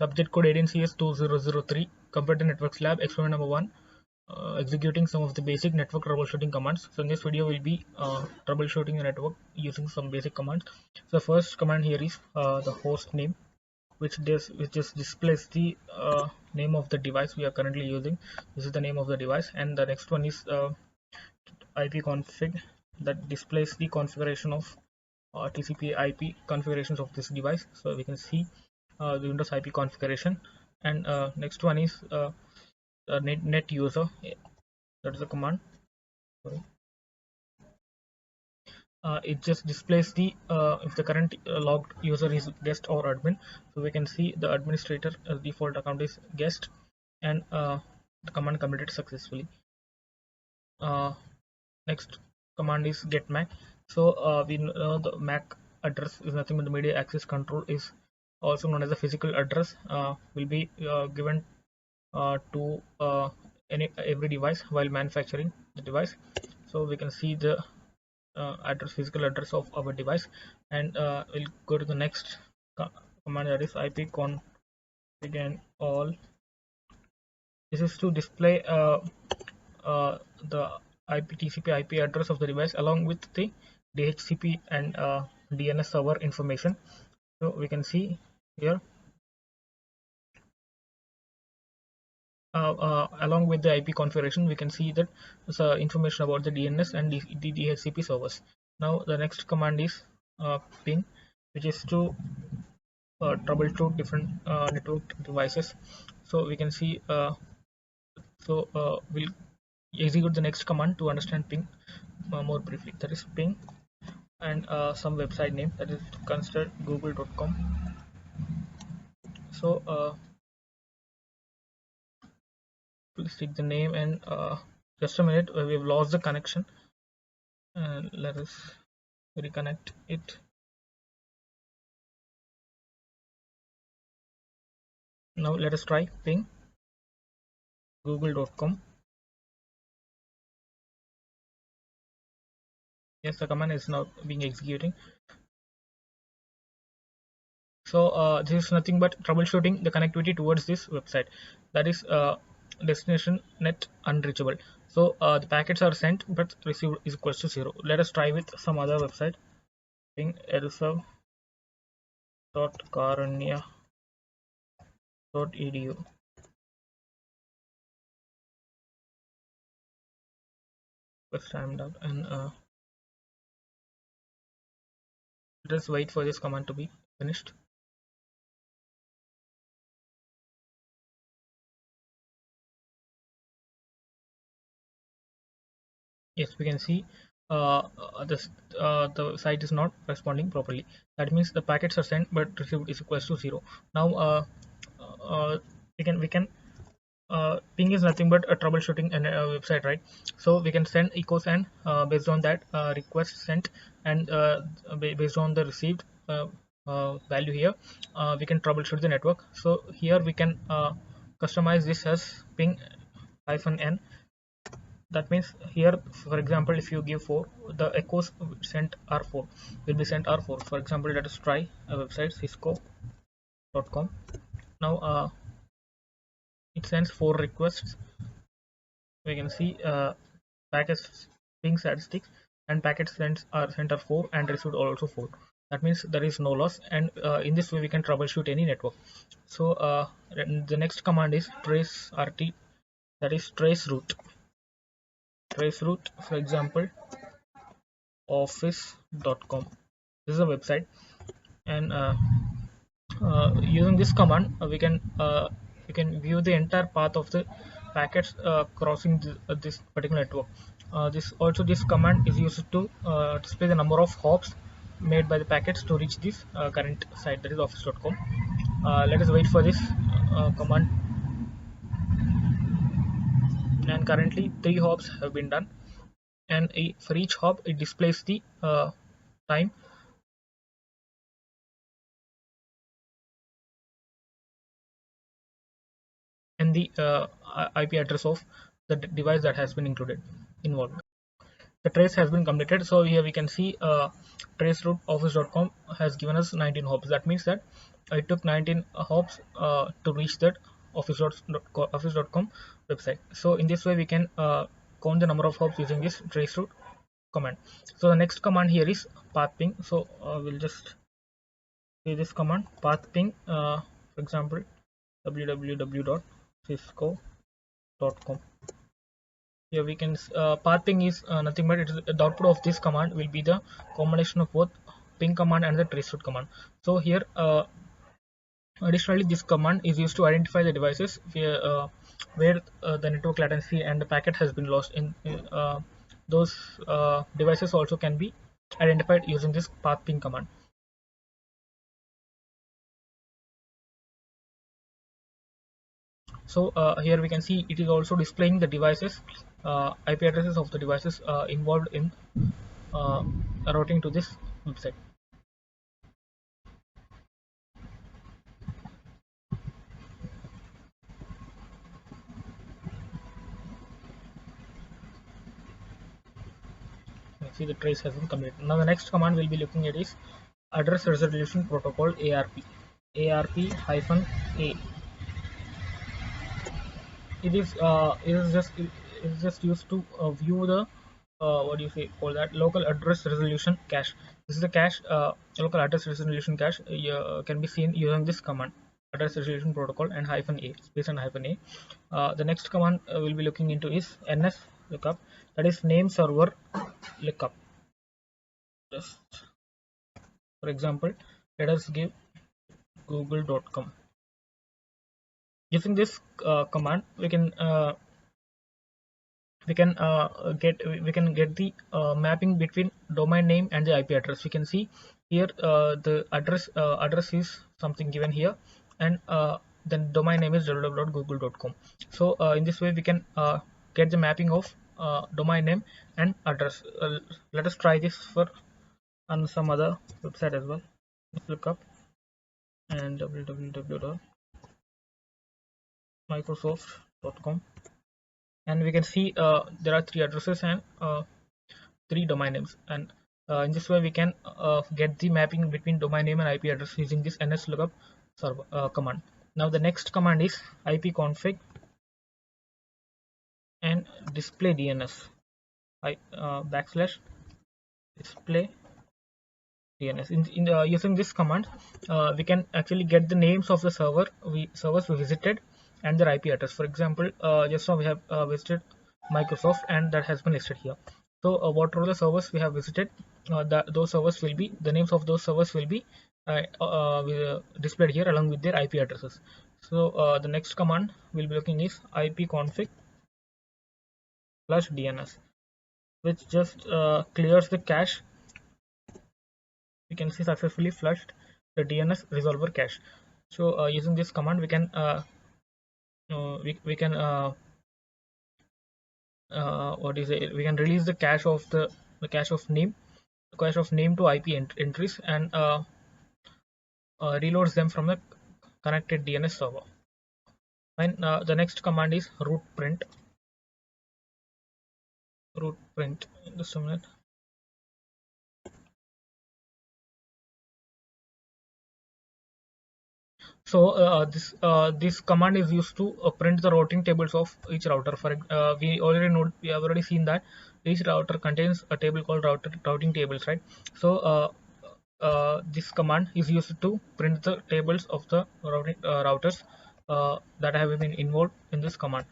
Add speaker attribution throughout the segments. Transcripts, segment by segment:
Speaker 1: Subject code 18CS2003. Computer Networks Lab. Experiment number 1. Executing some of the basic network troubleshooting commands. So in this video we'll be troubleshooting the network using some basic commands. So the first command here is the host name, which just displays the name of the device we are currently using. This is the name of the device. And the next one is ipconfig, that displays the configuration of TCP IP configurations of this device. So we can see the Windows IP configuration. And next one is net user. That is the command. Sorry. It just displays the if the current logged user is guest or admin. So we can see the administrator default account is guest, and the command completed successfully. Next command is get MAC. So we know the MAC address is nothing but the media access control, is also known as the physical address, will be given to every device while manufacturing the device. So we can see the physical address of our device. And we'll go to the next command, that is ipconfig and all. This is to display the TCP IP address of the device along with the DHCP and DNS server information. So we can see here along with the IP configuration, we can see that there's information about the DNS and the DHCP servers. Now the next command is ping, which is to troubleshoot different network devices. So we can see we'll execute the next command to understand ping more briefly. That is ping and some website name, that is consider google.com. So please take the name, and just a minute, we have lost the connection, and let us reconnect it. Now let us try ping google.com. Yes, the command is now being executing. So this is nothing but troubleshooting the connectivity towards this website, that is destination net unreachable. So the packets are sent but received is equals to 0. Let us try with some other website. Ping edserv.karanya.edu. Let's time out, and let us wait for this command to be finished. Yes, we can see the site is not responding properly. That means the packets are sent but received is equals to 0. Now we can ping is nothing but a troubleshooting and website, right? So we can send echoes, and based on that request sent, and based on the received value here, we can troubleshoot the network. So here we can customize this as ping -n. That means here, for example, if you give 4, the echoes sent are 4, will be sent are 4. For example, let us try a website, cisco.com. Now it sends 4 requests. We can see packets ping statistics, and packets sent are 4 and received also 4. That means there is no loss, and in this way we can troubleshoot any network. So the next command is trace RT, that is trace route. Trace route, for example, office.com. This is a website, and using this command we can view the entire path of the packets crossing this particular network. This command is used to display the number of hops made by the packets to reach this current site, that is office.com. Let us wait for this command, and currently 3 hops have been done, and for each hop it displays the time and the IP address of the device that has been involved. The trace has been completed. So here we can see trace route office.com has given us 19 hops. That means that it took 19 hops to reach that office.com website. So in this way we can count the number of hops using this traceroute command. So the next command here is path ping. So we'll just see this command path ping, for example www.cisco.com. Here we can path ping is nothing but it is the output of this command will be the combination of both ping command and the traceroute command. So here additionally this command is used to identify the devices where the network latency and the packet has been lost. In those devices also can be identified using this path ping command. So here we can see it is also displaying the devices, IP addresses of the devices involved in routing to this website. You see the trace has been completed. Now the next command we'll be looking at is address resolution protocol, ARP-A. It is just used to view the what do you say call that local address resolution cache. This is the cache, local address resolution cache can be seen using this command, address resolution protocol and -a, space and -a. The next command we'll be looking into is ns lookup, that is name server lookup. Just for example, let us give google.com. Using this command we can get the mapping between domain name and the IP address. We can see here the address is something given here, and then domain name is www.google.com. So in this way we can get the mapping of domain name and address. Let us try this for on some other website as well. Let's look up and www.microsoft.com, and we can see there are 3 addresses and 3 domain names, and in this way we can get the mapping between domain name and IP address using this ns lookup server command. Now the next command is ipconfig and display DNS, \display DNS. In using this command we can actually get the names of the servers we visited and their IP address. For example, just now we have visited Microsoft and that has been listed here. So what are the servers we have visited, those servers will be, the names of those servers will be displayed here along with their IP addresses. So the next command we'll be looking is ipconfig +DNS, which just clears the cache. We can see successfully flushed the DNS resolver cache. So using this command we can we can we can release the cache of the cache of name to IP entries and reloads them from the connected DNS server. And the next command is root print. Just a minute. So this command is used to print the routing tables of each router. For we have already seen that each router contains a table called routing tables, right? So this command is used to print the tables of the routers that have been involved in this command,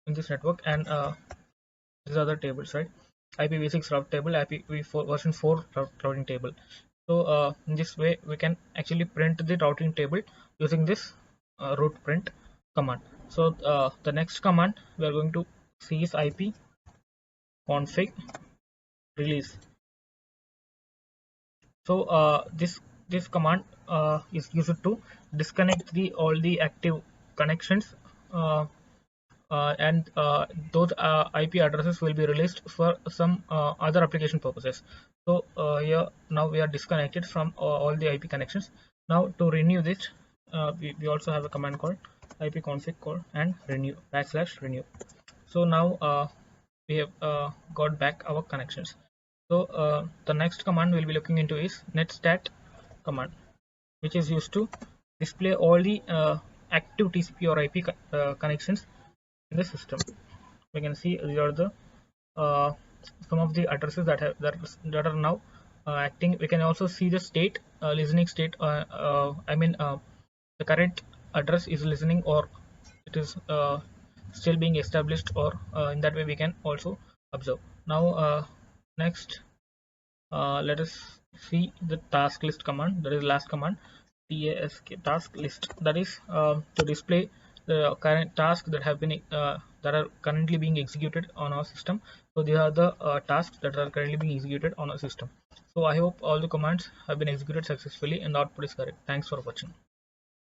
Speaker 1: in this network, and these are the tables, right? IPv6 route table, IPv4 version 4 routing table. So in this way we can actually print the routing table using this root print command. So the next command we are going to see is ipconfig release. So this command is used to disconnect all the active connections and those IP addresses will be released for some other application purposes. So here now we are disconnected from all the IP connections. Now to renew this, we also have a command called ipconfig and renew /renew. So now we have got back our connections. So the next command we'll be looking into is netstat command, which is used to display all the active TCP or IP connections in the system. We can see these are the uh, some of the addresses that are now acting. We can also see the state, listening state. The current address is listening, or it is still being established, or in that way we can also observe. Now next, let us see the task list command. That is last command, task list. That is to display the current tasks that have been that are currently being executed on our system. So these are the tasks that are currently being executed on our system. So I hope all the commands have been executed successfully and the output is correct. Thanks for watching.